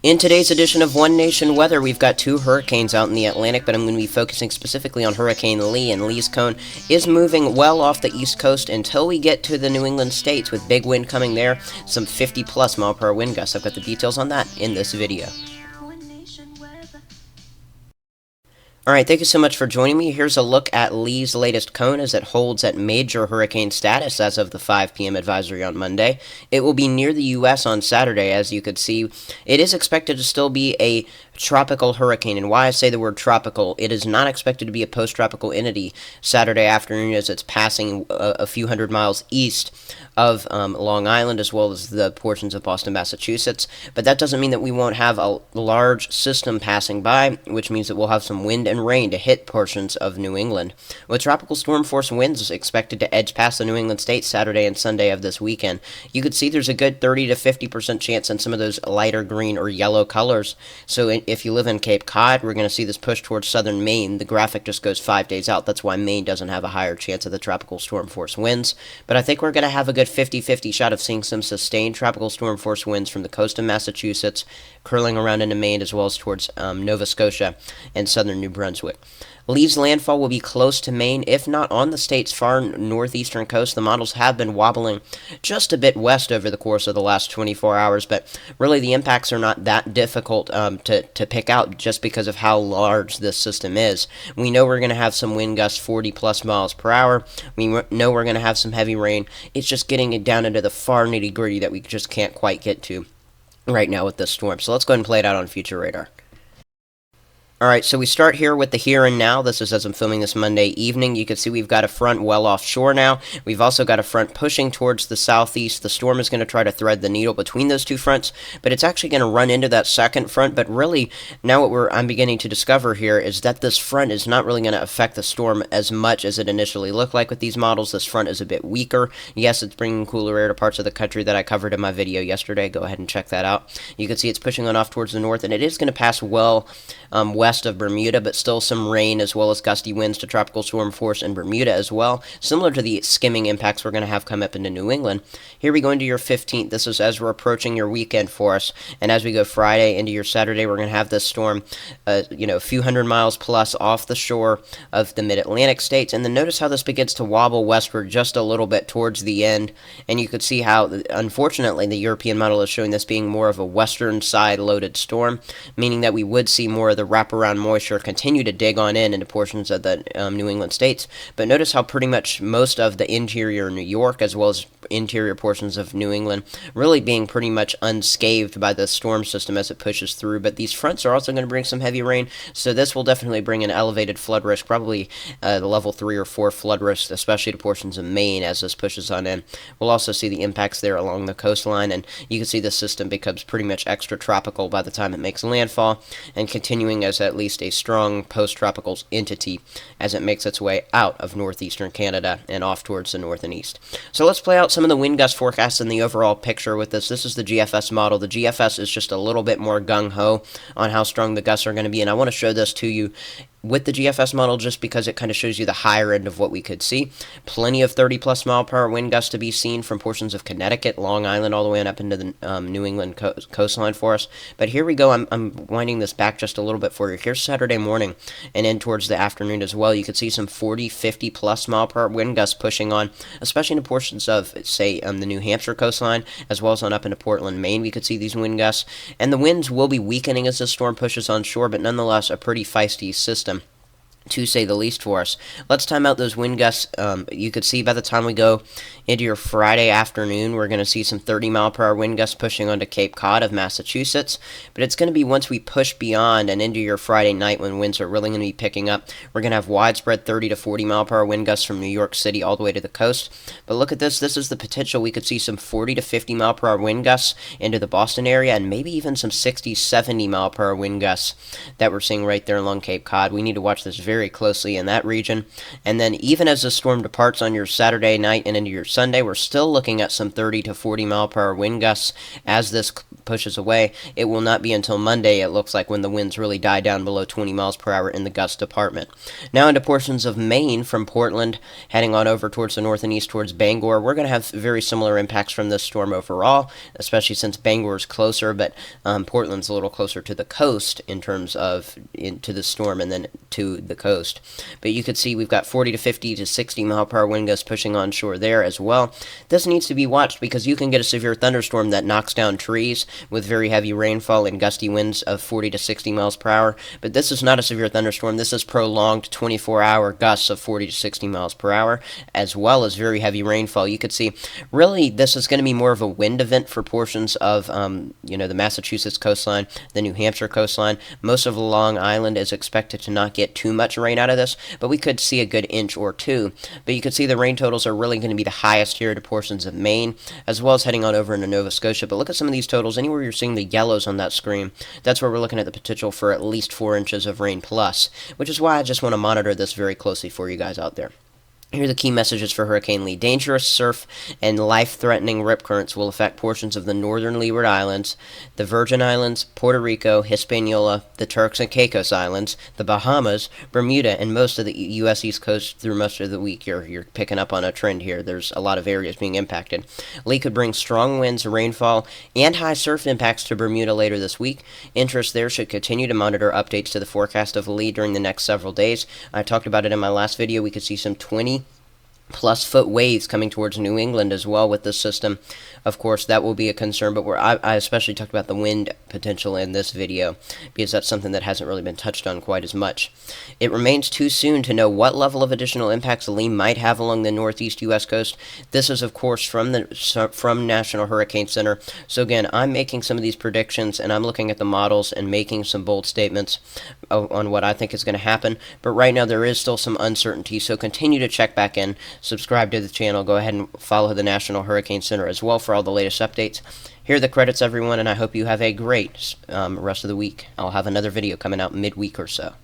In today's edition of One Nation Weather, we've got two hurricanes out in the Atlantic, but I'm going to be focusing specifically on Hurricane Lee, and Lee's cone is moving well off the east coast until we get to the New England states with big wind coming there, some 50 plus mile per hour wind gusts. I've got the details on that in this video. Alright, thank you so much for joining me. Here's a look at Lee's latest cone as it holds at major hurricane status as of the 5 p.m. advisory on Monday. It will be near the U.S. on Saturday, as you could see. It is expected to still be a tropical hurricane, and why I say the word tropical, it is not expected to be a post-tropical entity Saturday afternoon as it's passing a few hundred miles east of Long Island, as well as the portions of Boston, Massachusetts. But that doesn't mean that we won't have a large system passing by, which means that we'll have some wind and rain to hit portions of New England. With tropical storm force winds expected to edge past the New England states Saturday and Sunday of this weekend, you could see there's a good 30 to 50% chance in some of those lighter green or yellow colors. So if you live in Cape Cod, we're going to see this push towards southern Maine. The graphic just goes 5 days out. That's why Maine doesn't have a higher chance of the tropical storm force winds. But I think we're going to have a good 50-50 shot of seeing some sustained tropical storm force winds from the coast of Massachusetts, curling around into Maine, as well as towards Nova Scotia and southern New Brunswick. Lee's landfall will be close to Maine, if not on the state's far northeastern coast. The models have been wobbling just a bit west over the course of the last 24 hours, but really the impacts are not that difficult to pick out just because of how large this system is. We know we're going to have some wind gusts 40 plus miles per hour. We know we're going to have some heavy rain. It's just getting it down into the far nitty gritty that we just can't quite get to right now with this storm. So let's go ahead and play it out on future radar. Alright, so we start here with the here and now. This is as I'm filming this Monday evening. You can see we've got a front well offshore now. We've also got a front pushing towards the southeast. The storm is going to try to thread the needle between those two fronts, but it's actually going to run into that second front. But really, now what I'm beginning to discover here is that this front is not really going to affect the storm as much as it initially looked like with these models. This front is a bit weaker. Yes, it's bringing cooler air to parts of the country that I covered in my video yesterday. Go ahead and check that out. You can see it's pushing on off towards the north, and it is going to pass well west of Bermuda, but still some rain as well as gusty winds to tropical storm force in Bermuda as well, similar to the skimming impacts we're going to have come up into New England. Here we go into your 15th. This is as we're approaching your weekend for us, and as we go Friday into your Saturday, we're going to have this storm, a few hundred miles plus off the shore of the mid-Atlantic states, and then notice how this begins to wobble westward just a little bit towards the end, and you could see how, unfortunately, the European model is showing this being more of a western side loaded storm, meaning that we would see more of the wraparound moisture continue to dig on into portions of the New England states. But notice how pretty much most of the interior New York, as well as interior portions of New England, really being pretty much unscathed by the storm system as it pushes through. But these fronts are also going to bring some heavy rain, so this will definitely bring an elevated flood risk, probably the level 3 or 4 flood risk, especially to portions of Maine as this pushes on in. We'll also see the impacts there along the coastline, and you can see the system becomes pretty much extra tropical by the time it makes landfall, and continuing as at least a strong post-tropical entity as it makes its way out of northeastern Canada and off towards the north and east. So let's play out some of the wind gust forecasts and the overall picture with this. This is the GFS model. The GFS is just a little bit more gung-ho on how strong the gusts are going to be, and I want to show this to you with the GFS model just because it kind of shows you the higher end of what we could see. Plenty of 30 plus mile per hour wind gusts to be seen from portions of Connecticut, Long Island, all the way on up into the New England coastline for us. But here we go. I'm winding this back just a little bit for you. Here's Saturday morning and in towards the afternoon as well. You could see some 40, 50 plus mile per hour wind gusts pushing on, especially into portions of, say, the New Hampshire coastline, as well as on up into Portland, Maine. We could see these wind gusts, and the winds will be weakening as the storm pushes on shore, but nonetheless a pretty feisty system, to say the least, for us. Let's time out those wind gusts. You could see by the time we go into your Friday afternoon, we're going to see some 30 mile per hour wind gusts pushing onto Cape Cod of Massachusetts, but it's going to be once we push beyond and into your Friday night when winds are really going to be picking up, we're going to have widespread 30 to 40 mile per hour wind gusts from New York City all the way to the coast. But look at this. This is the potential. We could see some 40 to 50 mile per hour wind gusts into the Boston area, and maybe even some 60, 70 mile per hour wind gusts that we're seeing right there along Cape Cod. We need to watch this very very closely in that region. And then even as the storm departs on your Saturday night and into your Sunday, we're still looking at some 30 to 40 mile per hour wind gusts as this pushes away. It will not be until Monday, it looks like, when the winds really die down below 20 miles per hour in the gust department. Now into portions of Maine from Portland, heading on over towards the north and east towards Bangor. We're going to have very similar impacts from this storm overall, especially since Bangor is closer, but Portland's a little closer to the coast in terms of to the storm and then to the coast. But you could see we've got 40 to 50 to 60 mile per hour wind gusts pushing onshore there as well. This needs to be watched because you can get a severe thunderstorm that knocks down trees with very heavy rainfall and gusty winds of 40 to 60 miles per hour. But this is not a severe thunderstorm. This is prolonged 24-hour gusts of 40 to 60 miles per hour, as well as very heavy rainfall. You could see, really, this is going to be more of a wind event for portions of, the Massachusetts coastline, the New Hampshire coastline. Most of Long Island is expected to not get too much rain out of this, but we could see a good inch or two. But you can see the rain totals are really going to be the highest here to portions of Maine, as well as heading on over into Nova Scotia. But look at some of these totals. Anywhere you're seeing the yellows on that screen, that's where we're looking at the potential for at least 4 inches of rain plus, which is why I just want to monitor this very closely for you guys out there. Here are the key messages for Hurricane Lee. Dangerous surf and life-threatening rip currents will affect portions of the northern Leeward Islands, the Virgin Islands, Puerto Rico, Hispaniola, the Turks and Caicos Islands, the Bahamas, Bermuda, and most of the U.S. East Coast through most of the week. You're picking up on a trend here. There's a lot of areas being impacted. Lee could bring strong winds, rainfall, and high surf impacts to Bermuda later this week. Interest there should continue to monitor updates to the forecast of Lee during the next several days. I talked about it in my last video. We could see some 20+ foot waves coming towards New England as well with this system. Of course, that will be a concern, but I especially talked about the wind potential in this video because that's something that hasn't really been touched on quite as much. It remains too soon to know what level of additional impacts Lee might have along the northeast U.S. coast. This is, of course, from National Hurricane Center. So again, I'm making some of these predictions, and I'm looking at the models and making some bold statements on what I think is going to happen. But right now, there is still some uncertainty, so continue to check back in. Subscribe to the channel. Go ahead and follow the National Hurricane Center as well for all the latest updates. Here are the credits, everyone, and I hope you have a great rest of the week. I'll have another video coming out midweek or so.